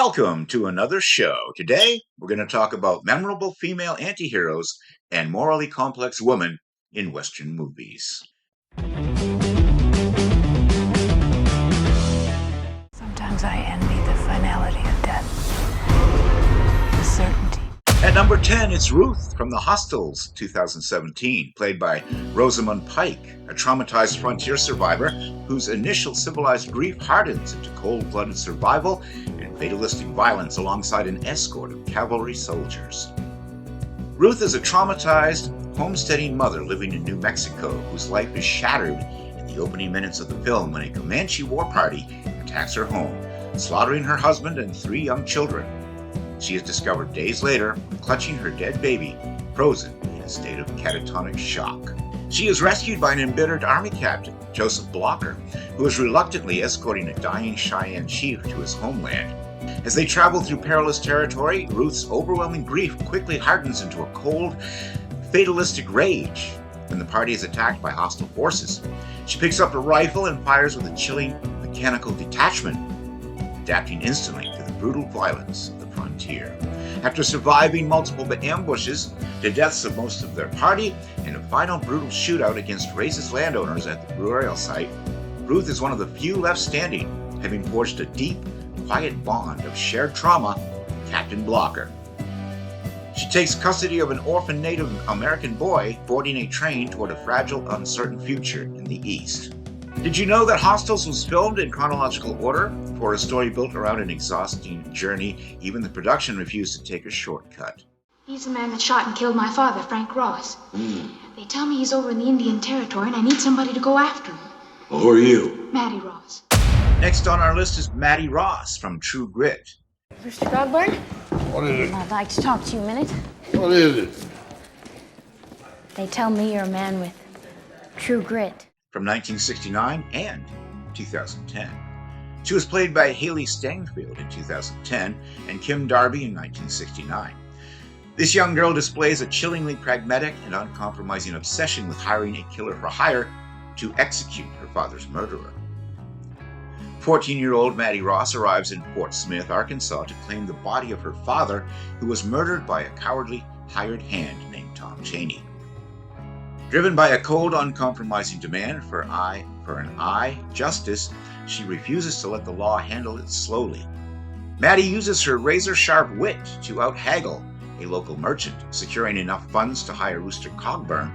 Welcome to another show. Today, we're going to talk about memorable female antiheroes and morally complex women in Western movies. Sometimes I envy the finality of death, the certainty. At number 10, it's Ruth from The Hostels, 2017, played by Rosamund Pike, a traumatized frontier survivor whose initial civilized grief hardens into cold-blooded survival and fatalistic violence alongside an escort of cavalry soldiers. Ruth is a traumatized, homesteading mother living in New Mexico whose life is shattered in the opening minutes of the film when a Comanche war party attacks her home, slaughtering her husband and 3 young children. She is discovered days later, clutching her dead baby, frozen in a state of catatonic shock. She is rescued by an embittered army captain, Joseph Blocker, who is reluctantly escorting a dying Cheyenne chief to his homeland. As they travel through perilous territory, Ruth's overwhelming grief quickly hardens into a cold, fatalistic rage when the party is attacked by hostile forces. She picks up a rifle and fires with a chilling mechanical detachment, adapting instantly to the brutal violence of the frontier. After surviving multiple ambushes, the deaths of most of their party, and a final brutal shootout against racist landowners at the burial site, Ruth is one of the few left standing, having forged a deep, quiet bond of shared trauma with Captain Blocker. She takes custody of an orphan Native American boy boarding a train toward a fragile, uncertain future in the East. Did you know that Hostels was filmed in chronological order? For a story built around an exhausting journey, even the production refused to take a shortcut. He's the man that shot and killed my father, Frank Ross. They tell me he's over in the Indian Territory and I need somebody to go after him. Well, who are you? Mattie Ross. Next on our list is Mattie Ross from True Grit. Mr. Dogburn? What is it? I'd like to talk to you a minute. What is it? They tell me you're a man with true grit. From 1969 and 2010. She was played by Haley Steinfeld in 2010 and Kim Darby in 1969. This young girl displays a chillingly pragmatic and uncompromising obsession with hiring a killer for hire to execute her father's murderer. 14-year-old Mattie Ross arrives in Fort Smith, Arkansas to claim the body of her father, who was murdered by a cowardly hired hand named Tom Chaney. Driven by a cold, uncompromising demand for an eye justice, she refuses to let the law handle it slowly. Mattie uses her razor-sharp wit to out-haggle a local merchant, securing enough funds to hire Rooster Cogburn,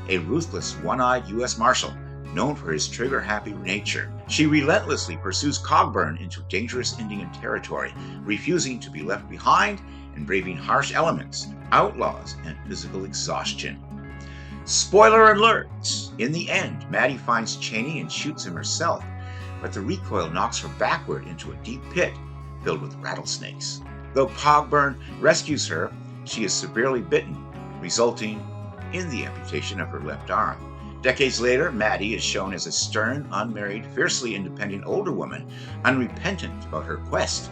a ruthless, one-eyed U.S. Marshal known for his trigger-happy nature. She relentlessly pursues Cogburn into dangerous Indian territory, refusing to be left behind and braving harsh elements, outlaws, and physical exhaustion. Spoiler alert! In the end, Mattie finds Chaney and shoots him herself, but the recoil knocks her backward into a deep pit filled with rattlesnakes. Though Cogburn rescues her, she is severely bitten, resulting in the amputation of her left arm. Decades later, Mattie is shown as a stern, unmarried, fiercely independent older woman, unrepentant about her quest,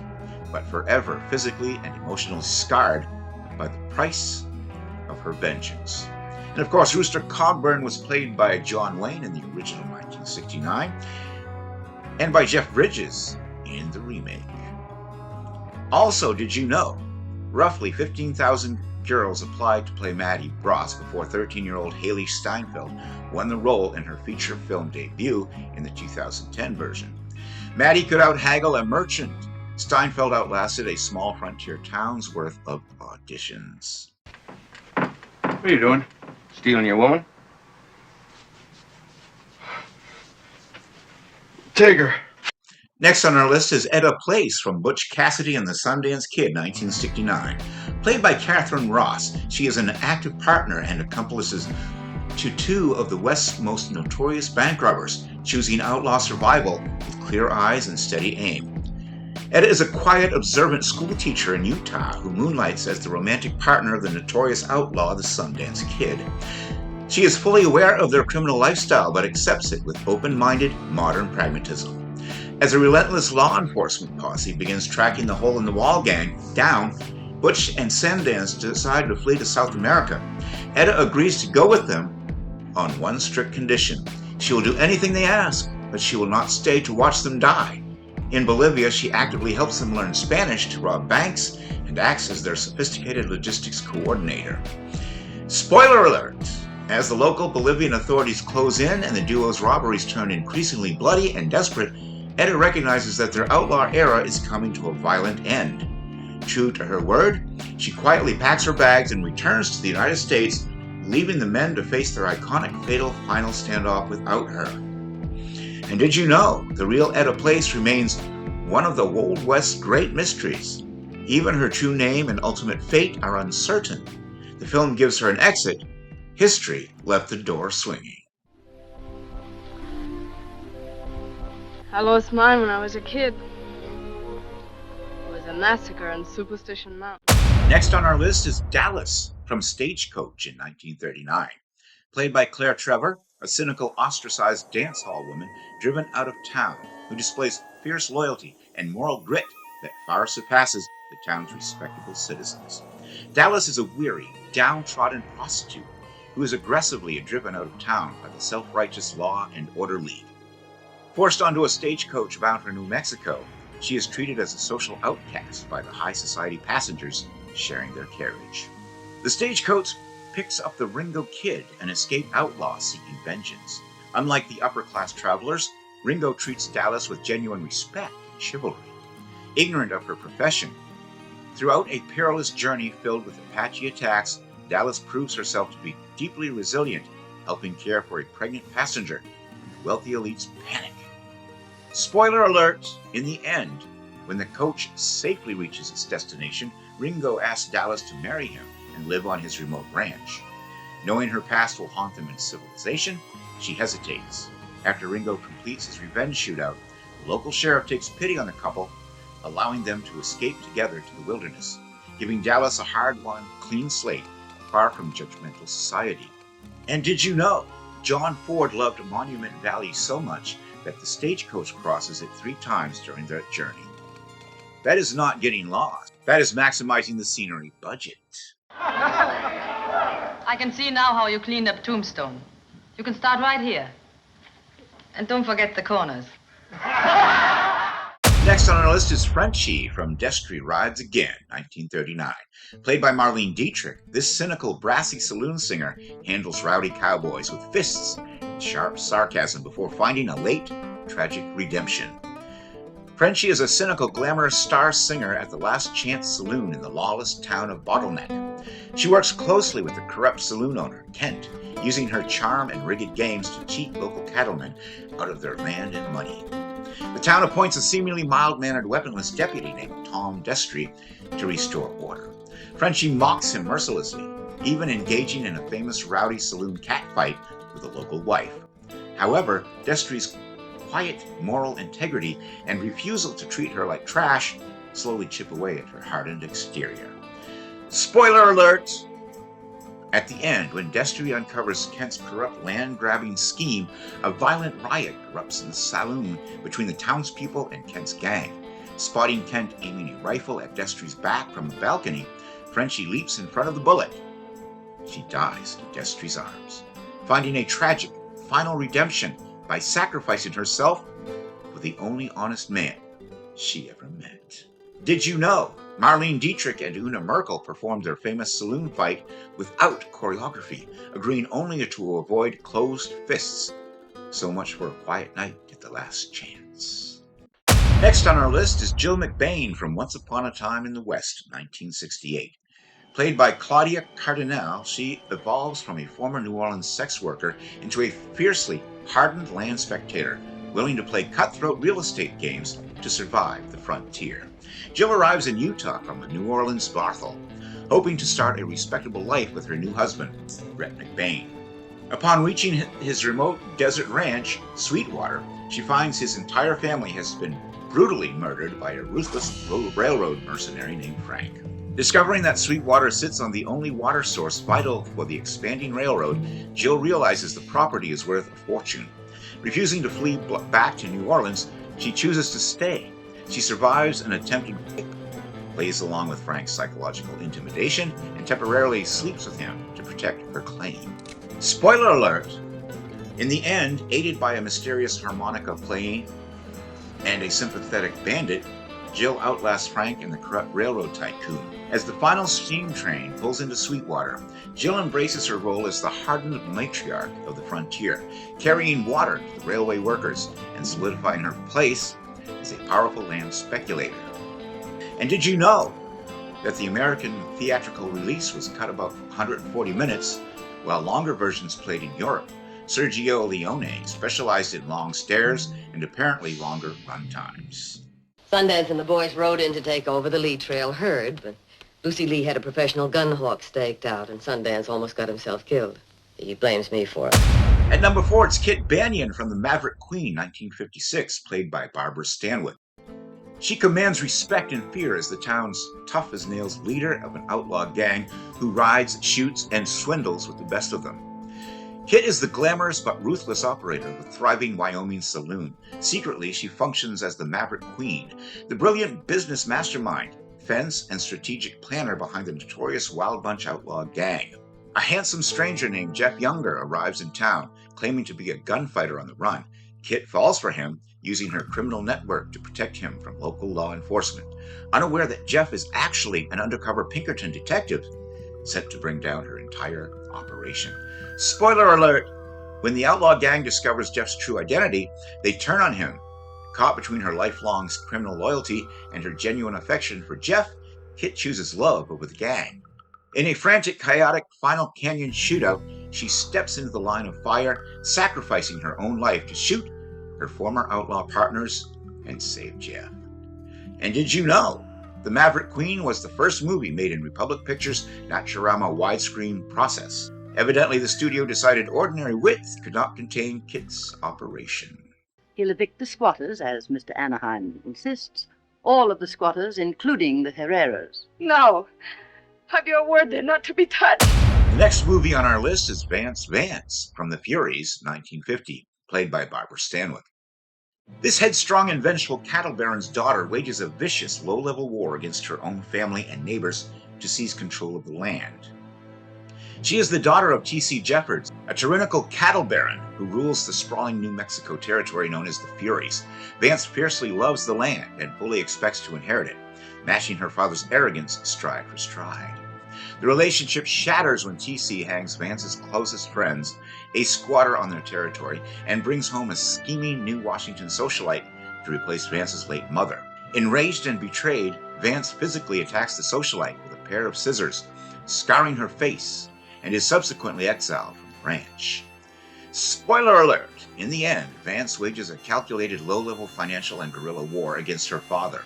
but forever physically and emotionally scarred by the price of her vengeance. And of course, Rooster Cogburn was played by John Wayne in the original 1969 and by Jeff Bridges in the remake. Also, did you know, roughly 15,000 girls applied to play Mattie Ross before 13-year-old Haley Steinfeld won the role in her feature film debut in the 2010 version. Mattie could out-haggle a merchant. Steinfeld outlasted a small frontier town's worth of auditions. What are you doing? Stealing your woman? Take her. Next on our list is Etta Place from Butch Cassidy and the Sundance Kid, 1969. Played by Catherine Ross, she is an active partner and accomplices to 2 of the West's most notorious bank robbers, choosing outlaw survival with clear eyes and steady aim. Etta is a quiet, observant schoolteacher in Utah who moonlights as the romantic partner of the notorious outlaw, the Sundance Kid. She is fully aware of their criminal lifestyle but accepts it with open-minded, modern pragmatism. As a relentless law enforcement posse begins tracking the hole-in-the-wall gang down, Butch and Sundance decide to flee to South America. Etta agrees to go with them on one strict condition. She will do anything they ask, but she will not stay to watch them die. In Bolivia, she actively helps them learn Spanish to rob banks and acts as their sophisticated logistics coordinator. Spoiler alert! As the local Bolivian authorities close in and the duo's robberies turn increasingly bloody and desperate, Etta recognizes that their outlaw era is coming to a violent end. True to her word, she quietly packs her bags and returns to the United States, leaving the men to face their iconic fatal final standoff without her. And did you know the real Etta Place remains one of the Old West's great mysteries? Even her true name and ultimate fate are uncertain. The film gives her an exit. History left the door swinging. I lost mine when I was a kid. It was a massacre on Superstition Mountain. Next on our list is Dallas from Stagecoach in 1939. Played by Claire Trevor, a cynical, ostracized dance hall woman driven out of town who displays fierce loyalty and moral grit that far surpasses the town's respectable citizens. Dallas is a weary, downtrodden prostitute who is aggressively driven out of town by the self-righteous Law and Order League. Forced onto a stagecoach bound for New Mexico, she is treated as a social outcast by the high society passengers sharing their carriage. The stagecoach picks up the Ringo Kid, an escaped outlaw seeking vengeance. Unlike the upper-class travelers, Ringo treats Dallas with genuine respect and chivalry. Ignorant of her profession, throughout a perilous journey filled with Apache attacks, Dallas proves herself to be deeply resilient, helping care for a pregnant passenger, and wealthy elites panic. Spoiler alert! In the end, when the coach safely reaches its destination, Ringo asks Dallas to marry him and live on his remote ranch. Knowing her past will haunt them in civilization, she hesitates. After Ringo completes his revenge shootout, the local sheriff takes pity on the couple, allowing them to escape together to the wilderness, giving Dallas a hard-won, clean slate, far from judgmental society. And did you know, John Ford loved Monument Valley so much that the stagecoach crosses it 3 times during their journey. That is not getting lost. That is maximizing the scenery budget. I can see now how you cleaned up Tombstone. You can start right here. And don't forget the corners. Next on our list is Frenchie from Destry Rides Again, 1939. Played by Marlene Dietrich, this cynical, brassy saloon singer handles rowdy cowboys with fists and sharp sarcasm before finding a late, tragic redemption. Frenchie is a cynical, glamorous star singer at the Last Chance Saloon in the lawless town of Bottleneck. She works closely with the corrupt saloon owner, Kent, using her charm and rigged games to cheat local cattlemen out of their land and money. The town appoints a seemingly mild-mannered, weaponless deputy named Tom Destry to restore order. Frenchie mocks him mercilessly, even engaging in a famous rowdy saloon catfight with a local wife. However, Destry's quiet moral integrity and refusal to treat her like trash slowly chip away at her hardened exterior. Spoiler alert! At the end, when Destry uncovers Kent's corrupt land-grabbing scheme, a violent riot erupts in the saloon between the townspeople and Kent's gang. Spotting Kent aiming a rifle at Destry's back from the balcony, Frenchie leaps in front of the bullet. She dies in Destry's arms, finding a tragic final redemption by sacrificing herself for the only honest man she ever met. Did you know Marlene Dietrich and Una Merkel performed their famous saloon fight without choreography, agreeing only to avoid closed fists? So much for a quiet night at the Last Chance. Next on our list is Jill McBain from Once Upon a Time in the West, 1968. Played by Claudia Cardinal, she evolves from a former New Orleans sex worker into a fiercely hardened land spectator, willing to play cutthroat real estate games to survive the frontier. Jill arrives in Utah from a New Orleans brothel, hoping to start a respectable life with her new husband, Brett McBain. Upon reaching his remote desert ranch, Sweetwater, she finds his entire family has been brutally murdered by a ruthless railroad mercenary named Frank. Discovering that Sweetwater sits on the only water source vital for the expanding railroad, Jill realizes the property is worth a fortune. Refusing to flee back to New Orleans, she chooses to stay. She survives an attempted rape, plays along with Frank's psychological intimidation, and temporarily sleeps with him to protect her claim. Spoiler alert! In the end, aided by a mysterious harmonica playing and a sympathetic bandit, Jill outlasts Frank and the corrupt railroad tycoon. As the final steam train pulls into Sweetwater, Jill embraces her role as the hardened matriarch of the frontier, carrying water to the railway workers and solidifying her place as a powerful land speculator. And did you know that the American theatrical release was cut about 140 minutes, while longer versions played in Europe? Sergio Leone specialized in long stares and apparently longer run times. Sundance and the boys rode in to take over the Lee Trail herd, but Lucy Lee had a professional gun hawk staked out, and Sundance almost got himself killed. He blames me for it. At number 4, it's Kit Banyan from The Maverick Queen, 1956, played by Barbara Stanwyck. She commands respect and fear as the town's tough-as-nails leader of an outlaw gang who rides, shoots, and swindles with the best of them. Kit is the glamorous but ruthless operator of a thriving Wyoming saloon. Secretly, she functions as the Maverick Queen, the brilliant business mastermind, fence, and strategic planner behind the notorious Wild Bunch outlaw gang. A handsome stranger named Jeff Younger arrives in town, claiming to be a gunfighter on the run. Kit falls for him, using her criminal network to protect him from local law enforcement, unaware that Jeff is actually an undercover Pinkerton detective sent to bring down her entire operation. Spoiler alert! When the outlaw gang discovers Jeff's true identity, they turn on him. Caught between her lifelong criminal loyalty and her genuine affection for Jeff, Kit chooses love over the gang. In a frantic, chaotic final canyon shootout, she steps into the line of fire, sacrificing her own life to shoot her former outlaw partners and save Jeff. And did you know The Maverick Queen was the first movie made in Republic Pictures' Naturama widescreen process? Evidently, the studio decided ordinary width could not contain Kit's operation. He'll evict the squatters, as Mr. Anaheim insists. All of the squatters, including the Herreras. No. Have your word they're not to be touched. The next movie on our list is Vance Vance from The Furies, 1950, played by Barbara Stanwyck. This headstrong and vengeful cattle baron's daughter wages a vicious, low-level war against her own family and neighbors to seize control of the land. She is the daughter of T.C. Jeffords, a tyrannical cattle baron who rules the sprawling New Mexico territory known as the Furies. Vance fiercely loves the land and fully expects to inherit it, matching her father's arrogance stride for stride. The relationship shatters when T.C. hangs Vance's closest friends, a squatter on their territory, and brings home a scheming New Washington socialite to replace Vance's late mother. Enraged and betrayed, Vance physically attacks the socialite with a pair of scissors, scarring her face, and is subsequently exiled from the ranch. Spoiler alert! In the end, Vance wages a calculated low-level financial and guerrilla war against her father.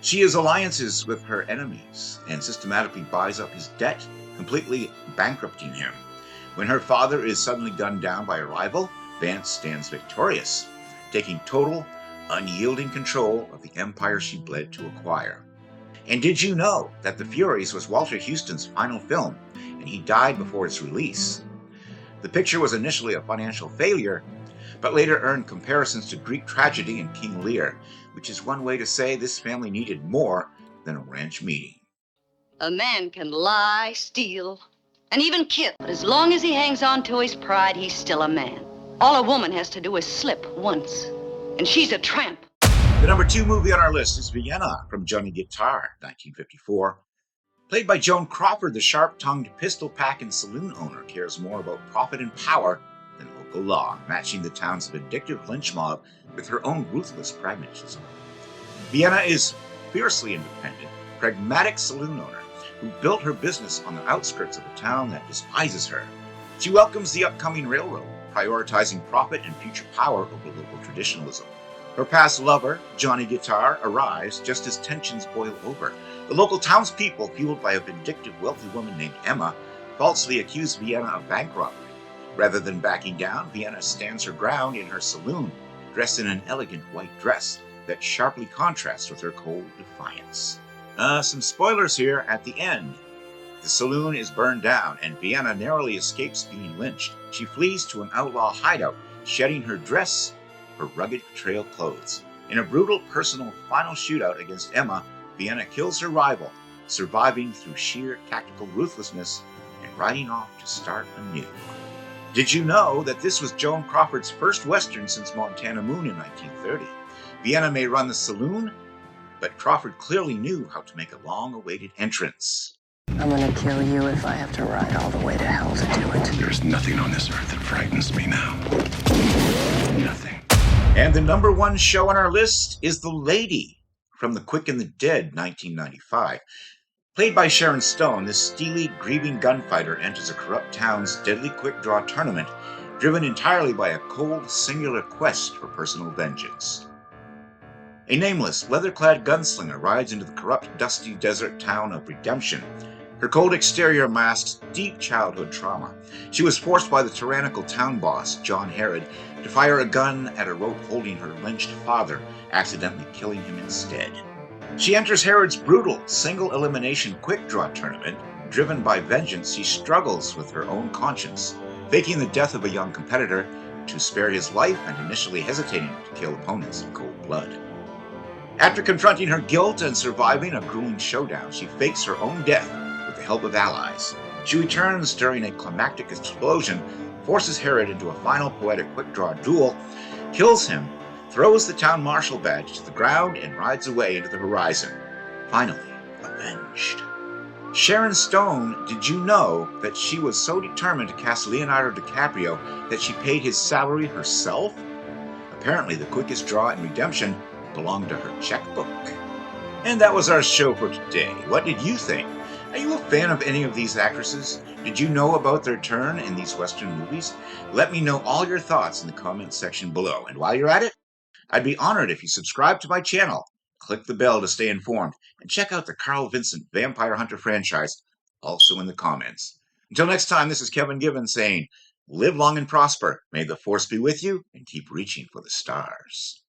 She has alliances with her enemies and systematically buys up his debt, completely bankrupting him. When her father is suddenly gunned down by a rival, Vance stands victorious, taking total, unyielding control of the empire she bled to acquire. And did you know that The Furies was Walter Huston's final film, and he died before its release? The picture was initially a financial failure, but later earned comparisons to Greek tragedy and King Lear, which is one way to say this family needed more than a ranch meeting. A man can lie, steal, and even kill, but as long as he hangs on to his pride, he's still a man. All a woman has to do is slip once, and she's a tramp. The number 2 movie on our list is Vienna from Johnny Guitar, 1954. Played by Joan Crawford, the sharp-tongued pistol-packing saloon owner cares more about profit and power than local law, matching the town's vindictive lynch mob with her own ruthless pragmatism. Vienna is fiercely independent, pragmatic saloon owner who built her business on the outskirts of a town that despises her. She welcomes the upcoming railroad, prioritizing profit and future power over local traditionalism. Her past lover, Johnny Guitar, arrives just as tensions boil over. The local townspeople, fueled by a vindictive wealthy woman named Emma, falsely accuse Vienna of bank robbery. Rather than backing down, Vienna stands her ground in her saloon, dressed in an elegant white dress that sharply contrasts with her cold defiance. Some spoilers here at the end. The saloon is burned down, and Vienna narrowly escapes being lynched. She flees to an outlaw hideout, shedding her dress, her rugged trail clothes. In a brutal personal final shootout against Emma, Vienna kills her rival, surviving through sheer tactical ruthlessness and riding off to start anew. Did you know that this was Joan Crawford's first Western since Montana Moon in 1930? Vienna may run the saloon, but Crawford clearly knew how to make a long-awaited entrance. I'm gonna kill you if I have to ride all the way to hell to do it. There's nothing on this earth that frightens me now. Nothing. And the number one show on our list is The Lady from The Quick and the Dead, 1995. Played by Sharon Stone, this steely, grieving gunfighter enters a corrupt town's deadly quick draw tournament, driven entirely by a cold, singular quest for personal vengeance. A nameless, leather-clad gunslinger rides into the corrupt, dusty desert town of Redemption. Her cold exterior masks deep childhood trauma. She was forced by the tyrannical town boss, John Herod, to fire a gun at a rope holding her lynched father, accidentally killing him instead. She enters Herod's brutal, single-elimination quick-draw tournament. Driven by vengeance, she struggles with her own conscience, faking the death of a young competitor to spare his life and initially hesitating to kill opponents in cold blood. After confronting her guilt and surviving a grueling showdown, she fakes her own death with the help of allies. She returns during a climactic explosion, forces Herod into a final poetic quick-draw duel, kills him, throws the town marshal badge to the ground, and rides away into the horizon. Finally, avenged. Sharon Stone, did you know that she was so determined to cast Leonardo DiCaprio that she paid his salary herself? Apparently, the quickest draw in Redemption belonged to her checkbook. And that was our show for today. What did you think? Are you a fan of any of these actresses? Did you know about their turn in these Western movies? Let me know all your thoughts in the comments section below. And while you're at it, I'd be honored if you subscribe to my channel, click the bell to stay informed, and check out the Carl Vincent Vampire Hunter franchise, also in the comments. Until next time, this is Kevin Given saying, live long and prosper, may the force be with you, and keep reaching for the stars.